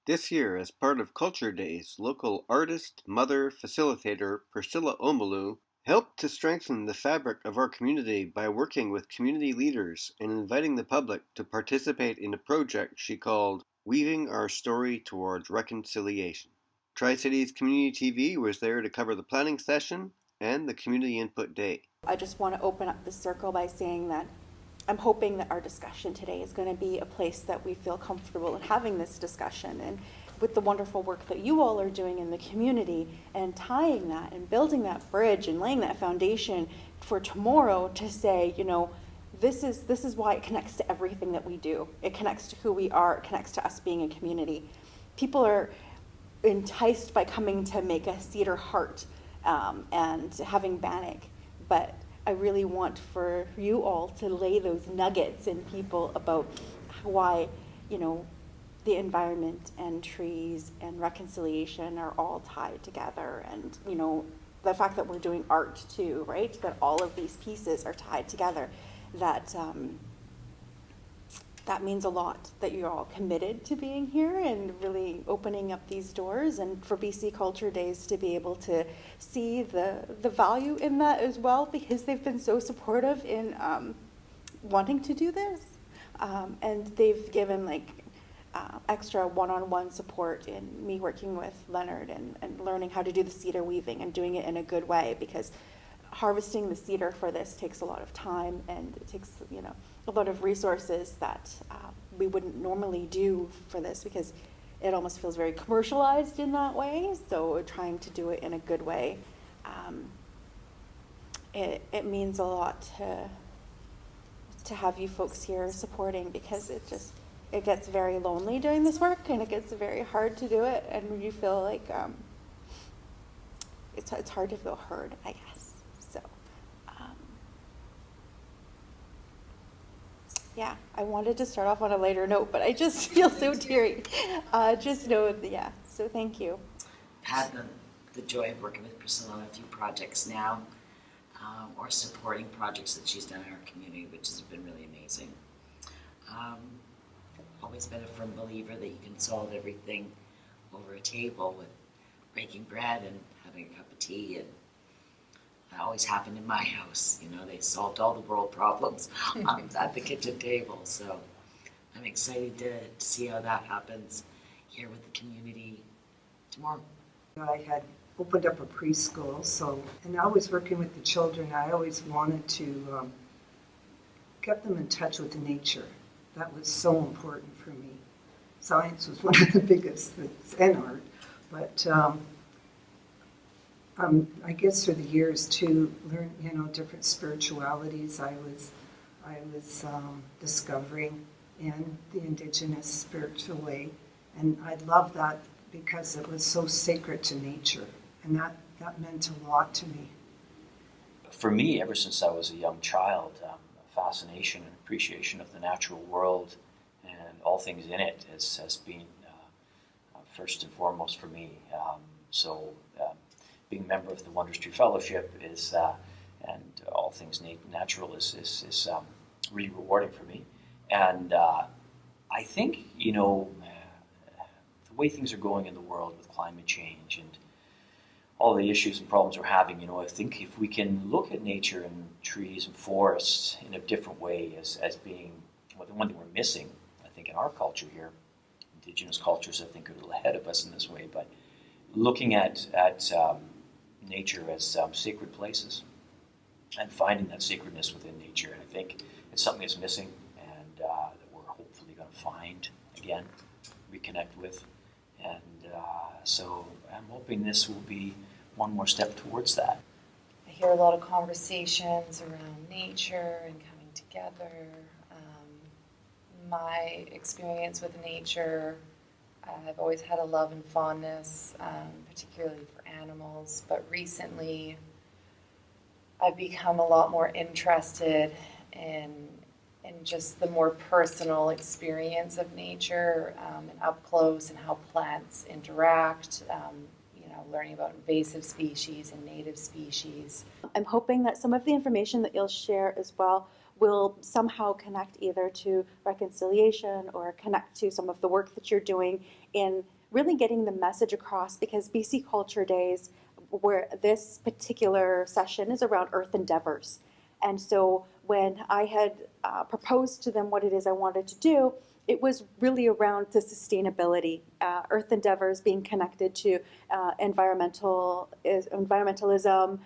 This year, as part of Culture Days, local artist, mother, facilitator Priscilla Omulo helped to strengthen the fabric of our community by working with community leaders and inviting the public to participate in a project she called Weaving Our Story Towards Reconciliation. Tri-Cities Community TV was there to cover the planning session and the community input day. I just want to open up the circle by saying that I'm hoping that our discussion today is going to be a place that we feel comfortable in having this discussion, and with the wonderful work that you all are doing in the community and tying that and building that bridge and laying that foundation for tomorrow to say, you know, this is why it connects to everything that we do. It connects to who we are. It connects to us being a community. People are enticed by coming to make a Cedar Heart and having Bannock, but I really want for you all to lay those nuggets in people about why, you know, the environment and trees and reconciliation are all tied together. And, you know, the fact that we're doing art too, right? That all of these pieces are tied together. That means a lot, that you're all committed to being here and really opening up these doors, and for BC Culture Days to be able to see the value in that as well, because they've been so supportive in wanting to do this. And they've given extra one-on-one support in me working with Leonard and learning how to do the cedar weaving and doing it in a good way, because harvesting the cedar for this takes a lot of time, and it takes, you know, a lot of resources that we wouldn't normally do for this, because it almost feels very commercialized in that way. So trying to do it in a good way, it means a lot to have you folks here supporting, because it gets very lonely doing this work, and it gets very hard to do it, and you feel like it's hard to feel heard, I guess. So yeah, I wanted to start off on a lighter note, but I just feel so teary. Just know, yeah, so thank you. I've had the joy of working with Priscilla on a few projects now, or supporting projects that she's done in our community, which has been really amazing. Always been a firm believer that you can solve everything over a table with breaking bread and having a cup of tea, and that always happened in my house. You know, they solved all the world problems at the kitchen table. So I'm excited to see how that happens here with the community tomorrow. I had opened up a preschool, and I was working with the children. I always wanted to get them in touch with nature. That was so important for me. Science was one of the biggest things, and art, but I guess through the years to learn, you know, different spiritualities. I was discovering in the Indigenous spiritual way, and I love that because it was so sacred to nature, and that meant a lot to me. For me, ever since I was a young child, a fascination and appreciation of the natural world and all things in it has been first and foremost for me. Being a member of the Wondrous Tree Fellowship is, and all things natural is really rewarding for me. And I think, you know, the way things are going in the world with climate change and all the issues and problems we're having, you know, I think if we can look at nature and trees and forests in a different way as being the one that we're missing, I think, in our culture here. Indigenous cultures, I think, are a little ahead of us in this way, but looking at nature as sacred places and finding that sacredness within nature. And I think it's something that's missing, and that we're hopefully going to find again, reconnect with. And so I'm hoping this will be one more step towards that. I hear a lot of conversations around nature and coming together. My experience with nature, I've always had a love and fondness, particularly for animals, but recently I've become a lot more interested in and just the more personal experience of nature and up close and how plants interact, learning about invasive species and native species. I'm hoping that some of the information that you'll share as well will somehow connect either to reconciliation or connect to some of the work that you're doing in really getting the message across, because BC Culture Days, where this particular session is around Earth Endeavors. And so when I had proposed to them what it is I wanted to do, it was really around the sustainability, Earth Endeavors being connected to environmentalism,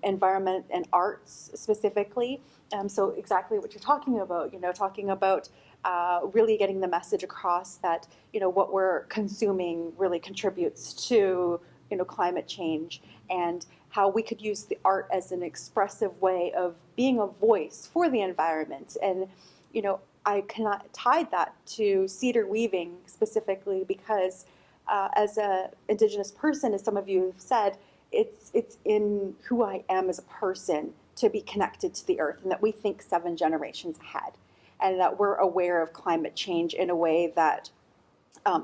environment and arts specifically. So exactly what you're talking about, talking about really getting the message across that, what we're consuming really contributes to, climate change, and how we could use the art as an expressive way of being a voice for the environment. And, I cannot tie that to cedar weaving specifically because as an Indigenous person, as some of you have said, it's in who I am as a person to be connected to the earth, and that we think 7 generations ahead, and that we're aware of climate change in a way that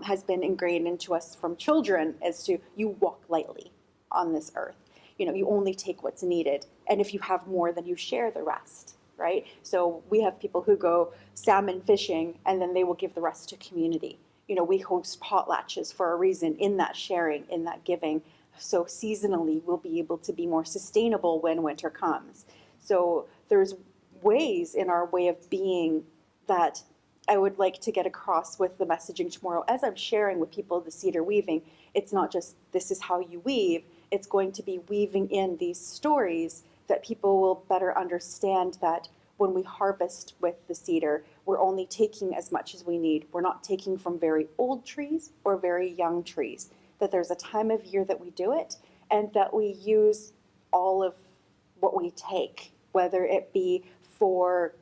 has been ingrained into us from children as to you walk lightly on this earth. You only take what's needed, and if you have more, then you share the rest. Right? So we have people who go salmon fishing and then they will give the rest to community. We host potlatches for a reason, in that sharing, in that giving. So seasonally we'll be able to be more sustainable when winter comes. So there's ways in our way of being that I would like to get across with the messaging tomorrow. As I'm sharing with people the cedar weaving, it's not just this is how you weave, it's going to be weaving in these stories that people will better understand that when we harvest with the cedar, we're only taking as much as we need. We're not taking from very old trees or very young trees, that there's a time of year that we do it, and that we use all of what we take, whether it be for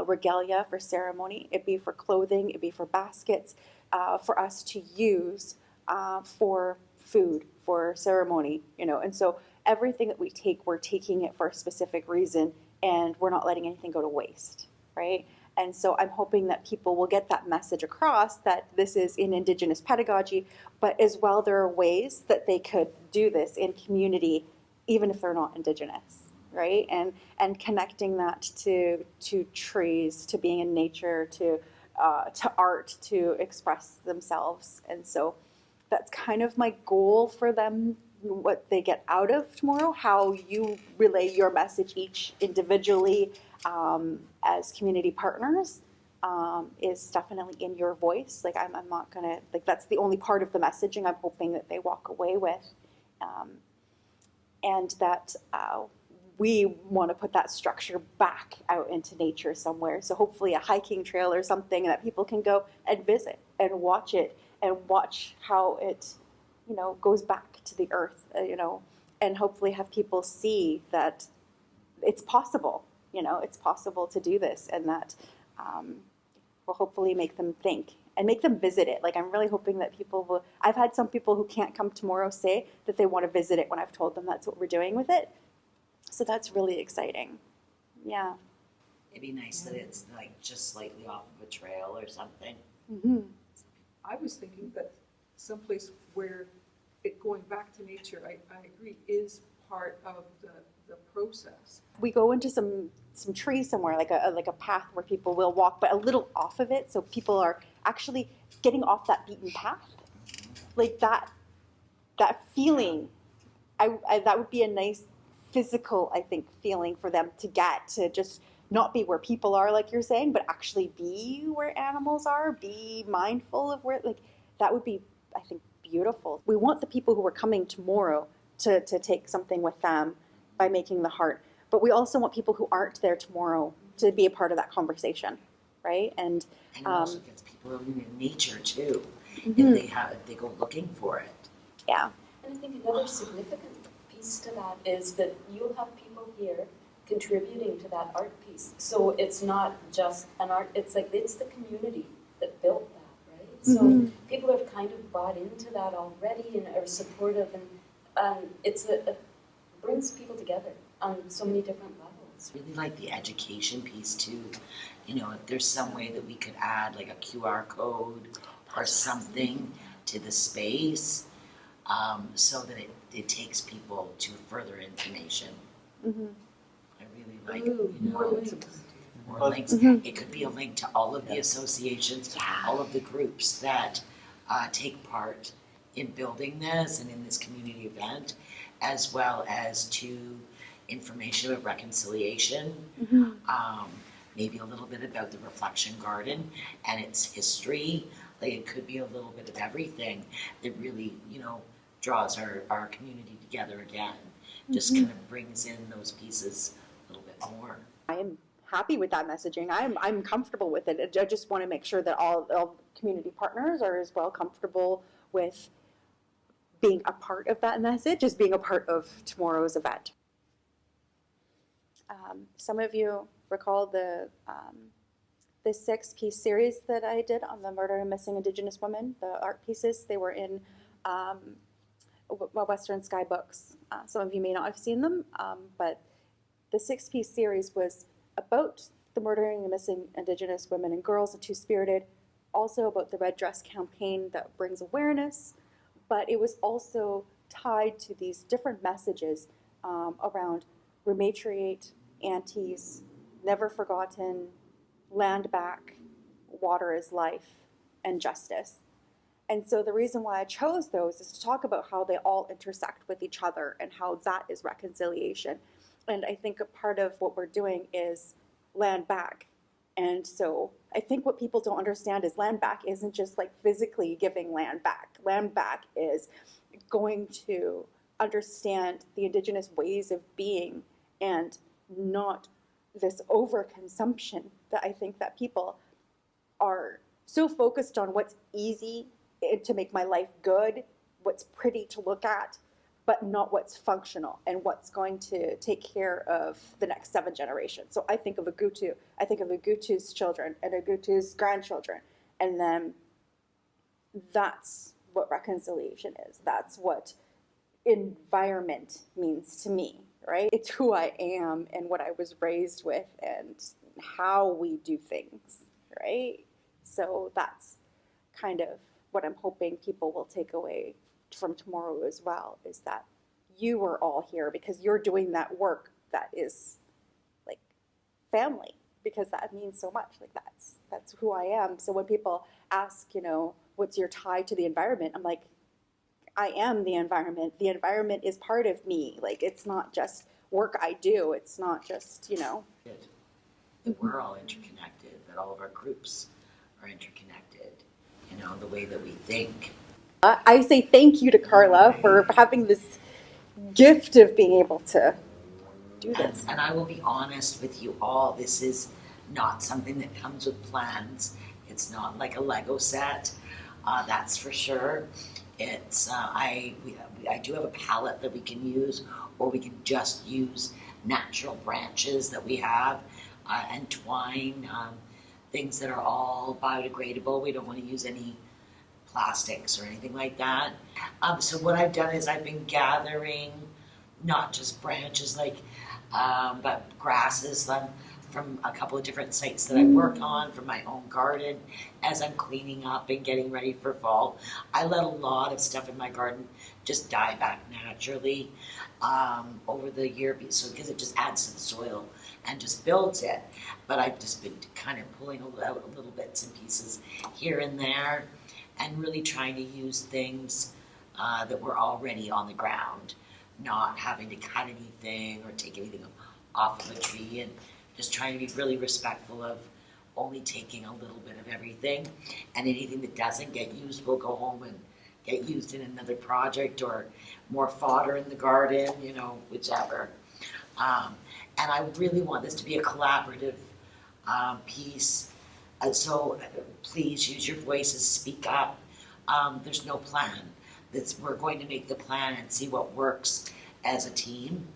regalia, for ceremony, it be for clothing, it be for baskets, for us to use for food, for ceremony, and so everything that we take, we're taking it for a specific reason, and we're not letting anything go to waste, right? And so I'm hoping that people will get that message across, that this is in Indigenous pedagogy, but as well there are ways that they could do this in community, even if they're not Indigenous, right? And connecting that to trees, to being in nature, to art, to express themselves. And so that's kind of my goal for them, what they get out of tomorrow, how you relay your message each individually as community partners is definitely in your voice. Like I'm not gonna, like that's the only part of the messaging I'm hoping that they walk away with. And that we want to put that structure back out into nature somewhere. So hopefully a hiking trail or something that people can go and visit and watch it, and watch how it, goes back to the earth, and hopefully have people see that it's possible, it's possible to do this, and that will hopefully make them think and make them visit it. Like I'm really hoping that people will, I've had some people who can't come tomorrow say that they want to visit it when I've told them that's what we're doing with it. So that's really exciting. Yeah. It'd be nice that it's like just slightly off of a trail or something. Mm-hmm. I was thinking that someplace where it going back to nature, I agree, is part of the process. We go into some trees somewhere, like a path where people will walk, but a little off of it, so people are actually getting off that beaten path. Like that feeling, I that would be a nice physical, I think, feeling for them to get, to just not be where people are, like you're saying, but actually be where animals are, be mindful of where, like, that would be, I think, beautiful. We want the people who are coming tomorrow to take something with them by making the heart, but we also want people who aren't there tomorrow to be a part of that conversation, right? And it also gets people in nature too, mm-hmm. if they go looking for it. Yeah. And I think another significant piece to that is that you'll have people here contributing to that art piece. So it's not just an art, it's the community that built that, right? Mm-hmm. So people have kind of bought into that already and are supportive, and it brings people together on so many different levels. Really like the education piece too, you know, if there's some way that we could add like a QR code or something to the space, so that it takes people to further information. Mm-hmm. I really like, Ooh, you more know, links. more links. Mhm. It could be a link to all of the associations, all of the groups that take part in building this and in this community event, as well as to information about reconciliation, Mm-hmm. maybe a little bit about the Reflection Garden and its history. Like it could be a little bit of everything that really, you know, draws our community together again. Just kind of brings in those pieces a little bit more. I am happy with that messaging. I'm comfortable with it. I just want to make sure that all community partners are as well comfortable with being a part of that message as being a part of tomorrow's event. Some of you recall the 6-piece series that I did on the murder and missing Indigenous women, the art pieces. They were in Western Sky Books. Some of you may not have seen them, but the 6-piece series was about the murdering and missing Indigenous women and girls of Two-Spirited, also about the Red Dress campaign that brings awareness, but it was also tied to these different messages around rematriate, aunties, never forgotten, land back, water is life, and justice. And so the reason why I chose those is to talk about how they all intersect with each other and how that is reconciliation. And I think a part of what we're doing is land back. And so I think what people don't understand is land back isn't just like physically giving land back. Land back is going to understand the Indigenous ways of being and not this overconsumption that I think that people are so focused on what's easy to make my life good, what's pretty to look at, but not what's functional and what's going to take care of the next 7 generations. So I think of Agutu, I think of Agutu's children and Agutu's grandchildren, and then that's what reconciliation is. That's what environment means to me, right? It's who I am and what I was raised with and how we do things, right? So that's kind of what I'm hoping people will take away from tomorrow as well, is that you are all here because you're doing that work that is like family, because that means so much. Like that's who I am. So when people ask, you know, what's your tie to the environment, I'm like, I am the environment. The environment is part of me. Like it's not just work I do. It's not just, you know. That we're all interconnected, that all of our groups are interconnected, you know, the way that we think. I say thank you to Carla for having this gift of being able to do this. And I will be honest with you all, this is not something that comes with plans. It's not like a Lego set, that's for sure. It's I do have a palette that we can use, or we can just use natural branches that we have and twine, things that are all biodegradable. We don't want to use any plastics or anything like that. So what I've done is I've been gathering not just branches but grasses from a couple of different sites that I work on from my own garden as I'm cleaning up and getting ready for fall. I let a lot of stuff in my garden just die back naturally over the year, because it just adds to the soil and just builds it. But I've just been kind of pulling out a little bits and pieces here and there and really trying to use things that were already on the ground, not having to cut anything or take anything off of a tree, and just trying to be really respectful of only taking a little bit of everything, and anything that doesn't get used will go home and get used in another project or more fodder in the garden, you know, whichever. And I really want this to be a collaborative piece. So please use your voices, speak up. There's no plan. We're going to make the plan and see what works as a team.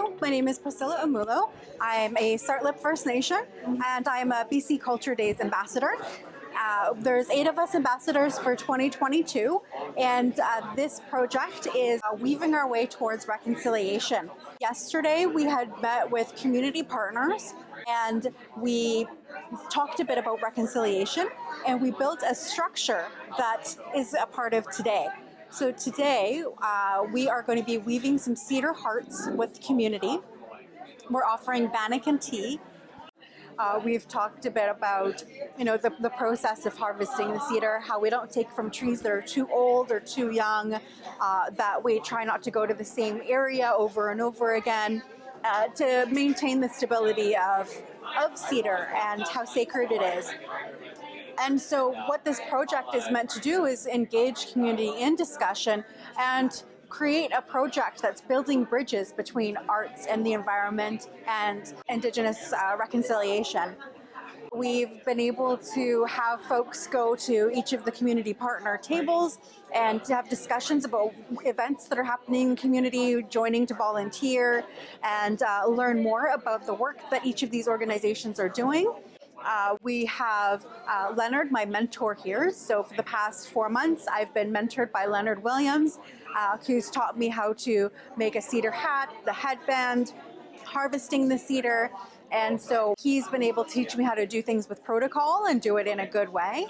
Hello, my name is Priscilla Omulo. I'm a Sartlip First Nation and I'm a BC Culture Days ambassador. There's 8 of us ambassadors for 2022, and this project is weaving our way towards reconciliation. Yesterday we had met with community partners and we talked a bit about reconciliation, and we built a structure that is a part of today. So today we are going to be weaving some cedar hearts with the community. We're offering bannock and tea. We've talked a bit about, the process of harvesting the cedar, how we don't take from trees that are too old or too young, that we try not to go to the same area over and over again, to maintain the stability of cedar and how sacred it is. And so what this project is meant to do is engage community in discussion and create a project that's building bridges between arts and the environment and Indigenous reconciliation. We've been able to have folks go to each of the community partner tables and to have discussions about events that are happening in the community, joining to volunteer, and learn more about the work that each of these organizations are doing. We have Leonard, my mentor here. So for the past 4 months, I've been mentored by Leonard Williams, who's taught me how to make a cedar hat, the headband, harvesting the cedar. And so he's been able to teach me how to do things with protocol and do it in a good way.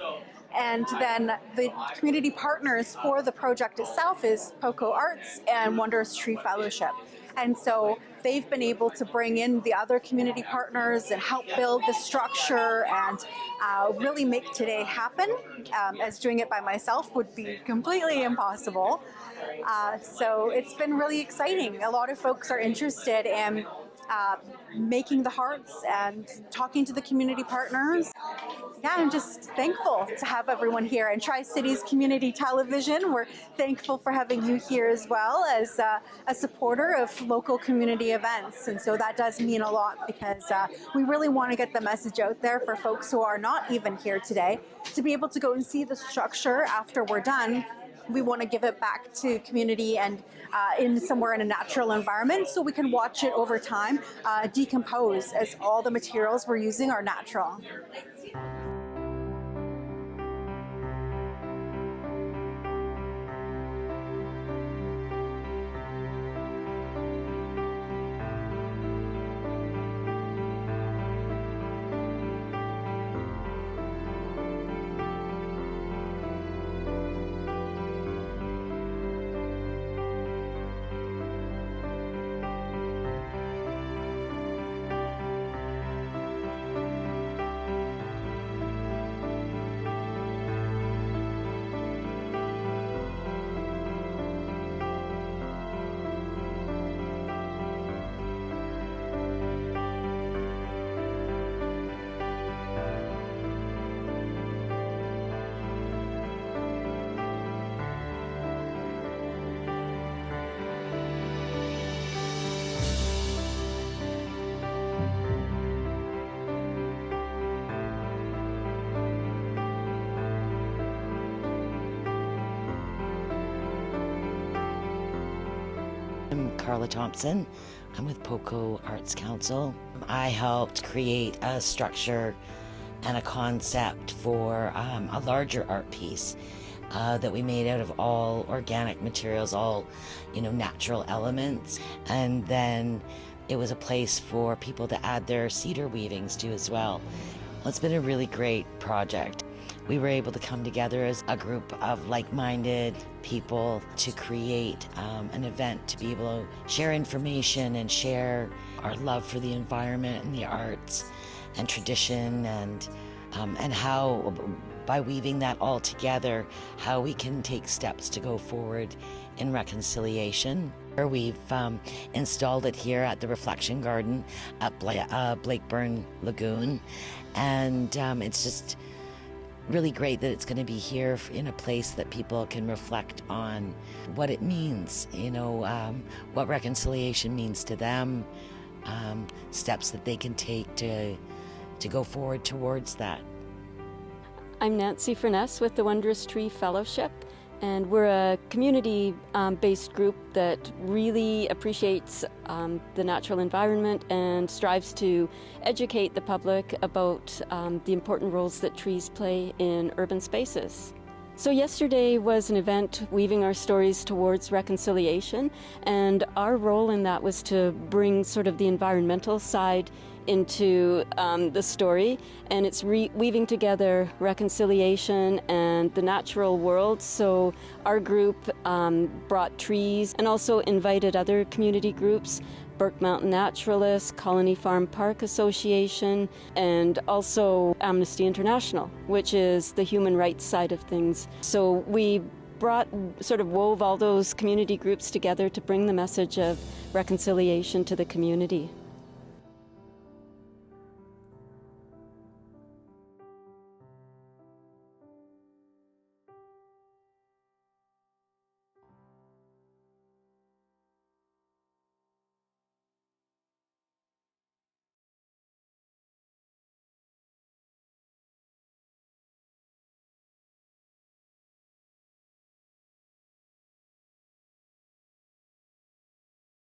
And then the community partners for the project itself is Poco Arts and Wondrous Tree Fellowship. And so they've been able to bring in the other community partners and help build the structure and really make today happen, as doing it by myself would be completely impossible. So it's been really exciting. A lot of folks are interested in making the hearts and talking to the community partners. Yeah, I'm just thankful to have everyone here. And Tri-Cities Community Television, we're thankful for having you here as well as a supporter of local community events. And so that does mean a lot because we really want to get the message out there for folks who are not even here today to be able to go and see the structure after we're done. We want to give it back to community and somewhere in a natural environment so we can watch it over time decompose, as all the materials we're using are natural. I'm Carla Thompson. I'm with Poco Arts Council. I helped create a structure and a concept for a larger art piece that we made out of all organic materials, all natural elements. And then it was a place for people to add their cedar weavings to as well. It's been a really great project. We were able to come together as a group of like-minded people to create an event to be able to share information and share our love for the environment and the arts and tradition, and how, by weaving that all together, how we can take steps to go forward in reconciliation. We've installed it here at the Reflection Garden at Blakeburn Lagoon, and it's just really great that it's going to be here in a place that people can reflect on what it means, what reconciliation means to them, steps that they can take to go forward towards that. I'm Nancy Furness with the Wondrous Tree Fellowship, And we're a community-based group that really appreciates the natural environment and strives to educate the public about the important roles that trees play in urban spaces. So yesterday was an event weaving our stories towards reconciliation, and our role in that was to bring sort of the environmental side into the story, and it's weaving together reconciliation and the natural world. So our group brought trees and also invited other community groups, Burke Mountain Naturalists, Colony Farm Park Association, and also Amnesty International, which is the human rights side of things. So we wove all those community groups together to bring the message of reconciliation to the community.